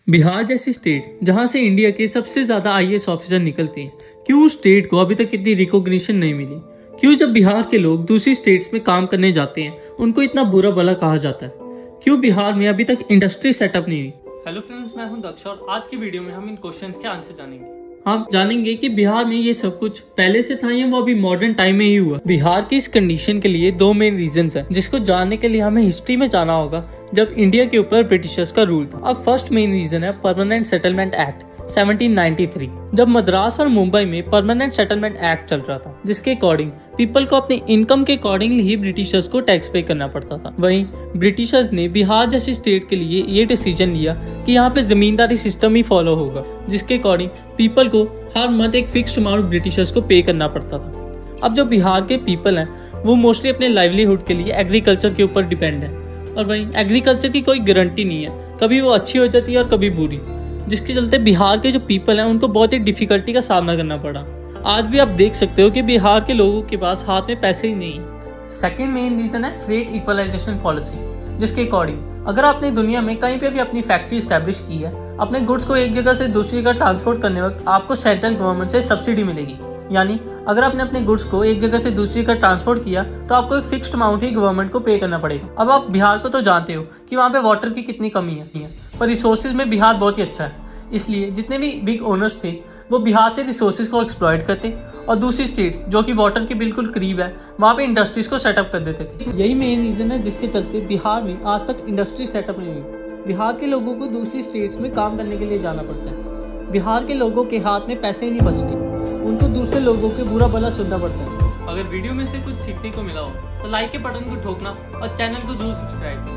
बिहार जैसी स्टेट जहां से इंडिया के सबसे ज्यादा आईएएस ऑफिसर निकलते हैं, क्यों स्टेट को अभी तक इतनी रिकॉग्निशन नहीं मिली? क्यों जब बिहार के लोग दूसरी स्टेट्स में काम करने जाते हैं उनको इतना बुरा भला कहा जाता है? क्यों बिहार में अभी तक इंडस्ट्री सेटअप नहीं हुई? हेलो फ्रेंड्स, मैं हूं दक्ष और आज की वीडियो में हम इन क्वेश्चंस के आंसर जानेंगे। हम जानेंगे कि बिहार में ये सब कुछ पहले से था या वो अभी मॉडर्न टाइम में ही हुआ। बिहार की इस कंडीशन के लिए दो मेन रीजंस हैं, जिसको जानने के लिए हमें हिस्ट्री में जाना होगा जब इंडिया के ऊपर ब्रिटिशर्स का रूल था। अब फर्स्ट मेन रीजन है परमानेंट सेटलमेंट एक्ट 1793। जब मद्रास और मुंबई में परमानेंट सेटलमेंट एक्ट चल रहा था, जिसके अकॉर्डिंग पीपल को अपनी इनकम के अकॉर्डिंगली ही ब्रिटिशर्स को टैक्स पे करना पड़ता था। वहीं ब्रिटिशर्स ने बिहार जैसी स्टेट के लिए ये डिसीजन लिया कि यहाँ पे जमींदारी सिस्टम ही फॉलो होगा, जिसके अकॉर्डिंग पीपल को हर मंथ एक फिक्स्ड अमाउंट ब्रिटिशर्स को पे करना पड़ता था। अब जो बिहार के पीपल हैं वो मोस्टली अपने लाइवलीहुड के लिए एग्रीकल्चर के ऊपर डिपेंड है, और वहीं एग्रीकल्चर की कोई गारंटी नहीं है, कभी वो अच्छी हो जाती है और कभी बुरी, जिसके चलते बिहार के जो पीपल हैं उनको बहुत ही डिफिकल्टी का सामना करना पड़ा। आज भी आप देख सकते हो कि बिहार के लोगों के पास हाथ में पैसे ही नहीं है। सेकेंड मेन रीजन है फ्रेट इक्वलाइजेशन पॉलिसी, जिसके अकॉर्डिंग अगर आपने दुनिया में कहीं पे भी अपनी फैक्ट्री स्टैब्लिश की है, अपने गुड्स को एक जगह से दूसरी जगह ट्रांसपोर्ट करने वक्त आपको सेंट्रल गवर्नमेंट से सब्सिडी मिलेगी। यानी अगर आपने अपने गुड्स को एक जगह से दूसरी जगह ट्रांसपोर्ट किया तो आपको एक फिक्स्ड अमाउंट ही गवर्नमेंट को पे करना पड़ेगा। अब आप बिहार को तो जानते हो कि वहाँ पे वाटर की कितनी कमी है, पर रिसोर्सेज में बिहार बहुत ही अच्छा है। इसलिए जितने भी बिग ओनर्स थे वो बिहार से रिसोर्सेज को एक्सप्लॉइट करते और दूसरी स्टेट्स जो कि वाटर के बिल्कुल करीब है वहाँ पे इंडस्ट्रीज को सेटअप कर देते थे। यही मेन रीजन है जिसके चलते बिहार में आज तक इंडस्ट्री सेटअप नहीं हुई। बिहार के लोगों को दूसरी स्टेट्स में काम करने के लिए जाना पड़ता है। बिहार के लोगों के हाथ में पैसे ही नहीं बचते, उनको दूसरे लोगों के बुरा भला सुनना पड़ता है। अगर वीडियो में से कुछ सीखने को मिला हो तो लाइक के बटन को ठोकना और चैनल को जरूर सब्सक्राइब करना।